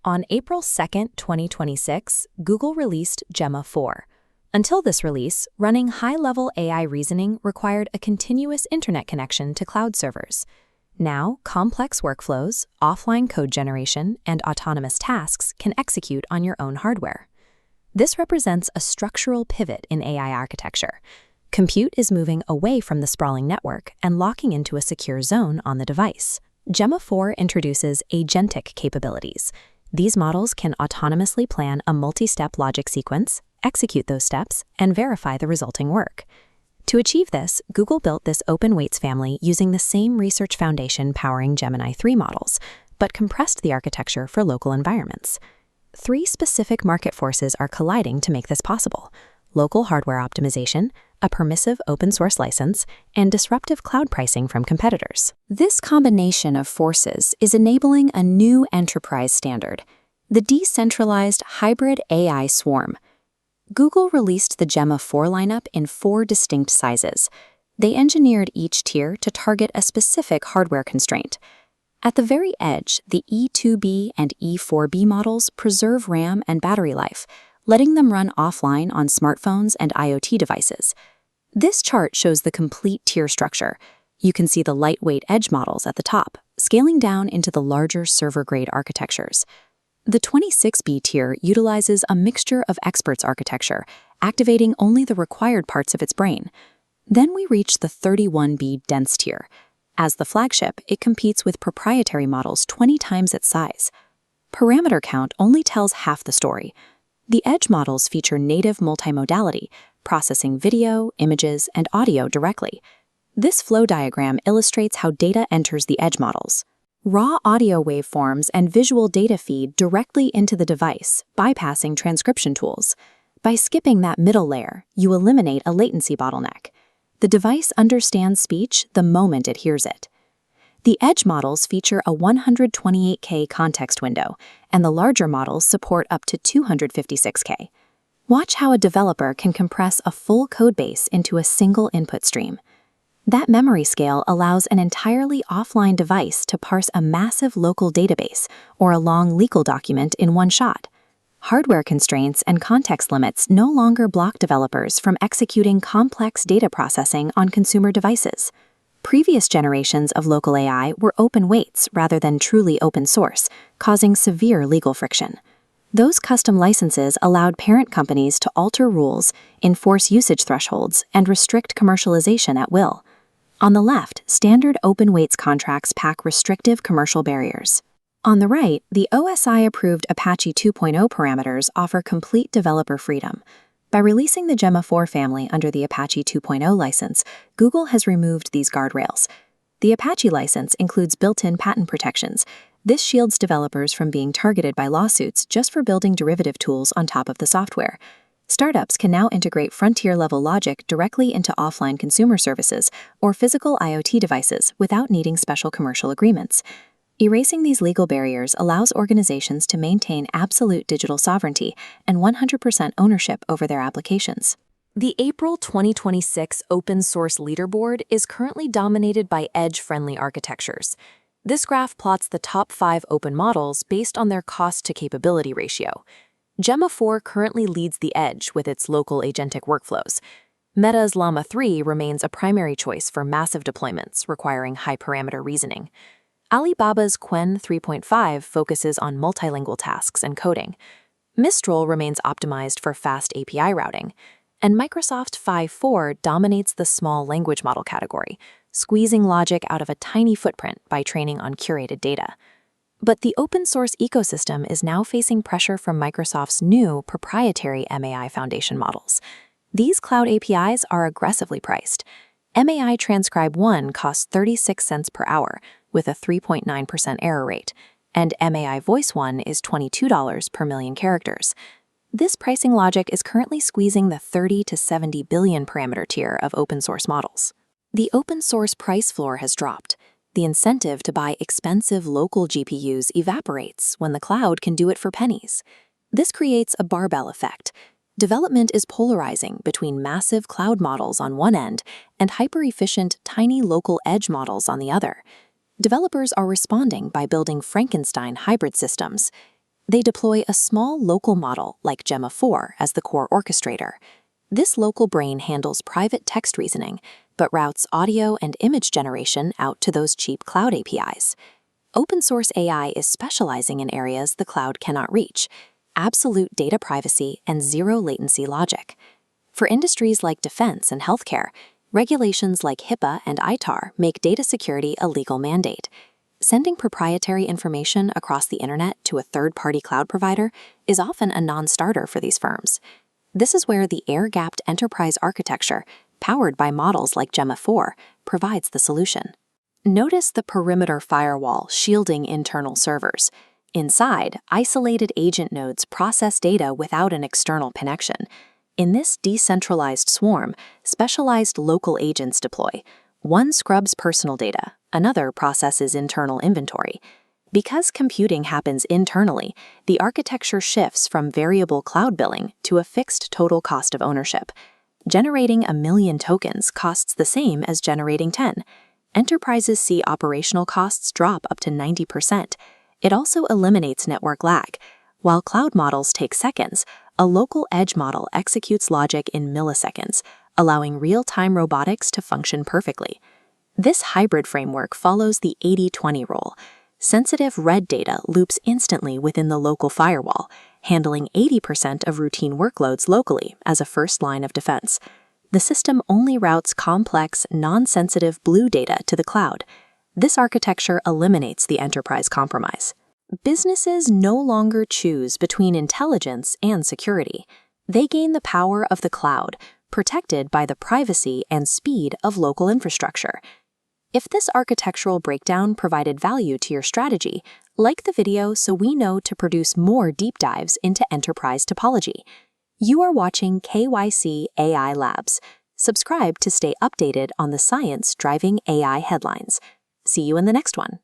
On April 2, 2026, Google released Gemma 4. Until this release, running high-level AI reasoning required a continuous internet connection to cloud servers. Now, complex workflows, offline code generation, and autonomous tasks can execute on your own hardware. This represents a structural pivot in AI architecture. Compute is moving away from the sprawling network and locking into a secure zone on the device. Gemma 4 introduces agentic capabilities. These models can autonomously plan a multi-step logic sequence, execute those steps, and verify the resulting work. To achieve this, Google built this open weights family using the same research foundation powering Gemini 3 models, but compressed the architecture for local environments. Three specific market forces are colliding to make this possible: local hardware optimization, a permissive open-source license, and disruptive cloud pricing from competitors. This combination of forces is enabling a new enterprise standard, the decentralized hybrid AI swarm. Google released the Gemma 4 lineup in 4 distinct sizes. They engineered each tier to target a specific hardware constraint. At the very edge, the E2B and E4B models preserve RAM and battery life, letting them run offline on smartphones and IoT devices. This chart shows the complete tier structure. You can see the lightweight edge models at the top, scaling down into the larger server-grade architectures. The 26B tier utilizes a mixture of experts architecture, activating only the required parts of its brain. Then we reach the 31B dense tier. As the flagship, it competes with proprietary models 20 times its size. Parameter count only tells half the story. The edge models feature native multimodality, processing video, images, and audio directly. This flow diagram illustrates how data enters the edge models. Raw audio waveforms and visual data feed directly into the device, bypassing transcription tools. By skipping that middle layer, you eliminate a latency bottleneck. The device understands speech the moment it hears it. The edge models feature a 128K context window, and the larger models support up to 256K. Watch how a developer can compress a full codebase into a single input stream. That memory scale allows an entirely offline device to parse a massive local database or a long legal document in one shot. Hardware constraints and context limits no longer block developers from executing complex data processing on consumer devices. Previous generations of local AI were open weights rather than truly open source, causing severe legal friction. Those custom licenses allowed parent companies to alter rules, enforce usage thresholds, and restrict commercialization at will. On the left, standard open weights contracts pack restrictive commercial barriers. On the right, the OSI-approved Apache 2.0 parameters offer complete developer freedom. By releasing the Gemma 4 family under the Apache 2.0 license, Google has removed these guardrails. The Apache license includes built-in patent protections. This shields developers from being targeted by lawsuits just for building derivative tools on top of the software. Startups can now integrate frontier-level logic directly into offline consumer services or physical IoT devices without needing special commercial agreements. Erasing these legal barriers allows organizations to maintain absolute digital sovereignty and 100% ownership over their applications. The April 2026 Open Source Leaderboard is currently dominated by edge-friendly architectures. This graph plots the top 5 open models based on their cost-to-capability ratio. Gemma 4 currently leads the edge with its local agentic workflows. Meta's Llama 3 remains a primary choice for massive deployments requiring high-parameter reasoning. Alibaba's Qwen 3.5 focuses on multilingual tasks and coding. Mistral remains optimized for fast API routing. And Microsoft 5.4 dominates the small language model category, squeezing logic out of a tiny footprint by training on curated data. But the open-source ecosystem is now facing pressure from Microsoft's new proprietary MAI foundation models. These cloud APIs are aggressively priced. MAI Transcribe 1 costs 36 cents per hour, with a 3.9% error rate, and MAI Voice 1 is $22 per million characters. This pricing logic is currently squeezing the 30 to 70 billion parameter tier of open-source models. The open-source price floor has dropped. The incentive to buy expensive local GPUs evaporates when the cloud can do it for pennies. This creates a barbell effect. Development is polarizing between massive cloud models on one end and hyper-efficient, tiny local edge models on the other. Developers are responding by building Frankenstein hybrid systems. They deploy a small local model like Gemma 4 as the core orchestrator. This local brain handles private text reasoning, but routes audio and image generation out to those cheap cloud APIs. Open-source AI is specializing in areas the cloud cannot reach: absolute data privacy and zero-latency logic. For industries like defense and healthcare, regulations like HIPAA and ITAR make data security a legal mandate. Sending proprietary information across the internet to a third-party cloud provider is often a non-starter for these firms. This is where the air-gapped enterprise architecture, powered by models like Gemma 4, provides the solution. Notice the perimeter firewall shielding internal servers. Inside, isolated agent nodes process data without an external connection. In this decentralized swarm, specialized local agents deploy. One scrubs personal data, another processes internal inventory. Because computing happens internally, the architecture shifts from variable cloud billing to a fixed total cost of ownership. Generating 1 million tokens costs the same as generating 10. Enterprises see operational costs drop up to 90%. It also eliminates network lag. While cloud models take seconds, a local edge model executes logic in milliseconds, allowing real-time robotics to function perfectly. This hybrid framework follows the 80-20 rule. Sensitive red data loops instantly within the local firewall, handling 80% of routine workloads locally as a first line of defense. The system only routes complex, non-sensitive blue data to the cloud. This architecture eliminates the enterprise compromise. Businesses no longer choose between intelligence and security. They gain the power of the cloud, protected by the privacy and speed of local infrastructure. If this architectural breakdown provided value to your strategy, like the video so we know to produce more deep dives into enterprise topology. You are watching KYC AI Labs. Subscribe to stay updated on the science driving AI headlines. See you in the next one.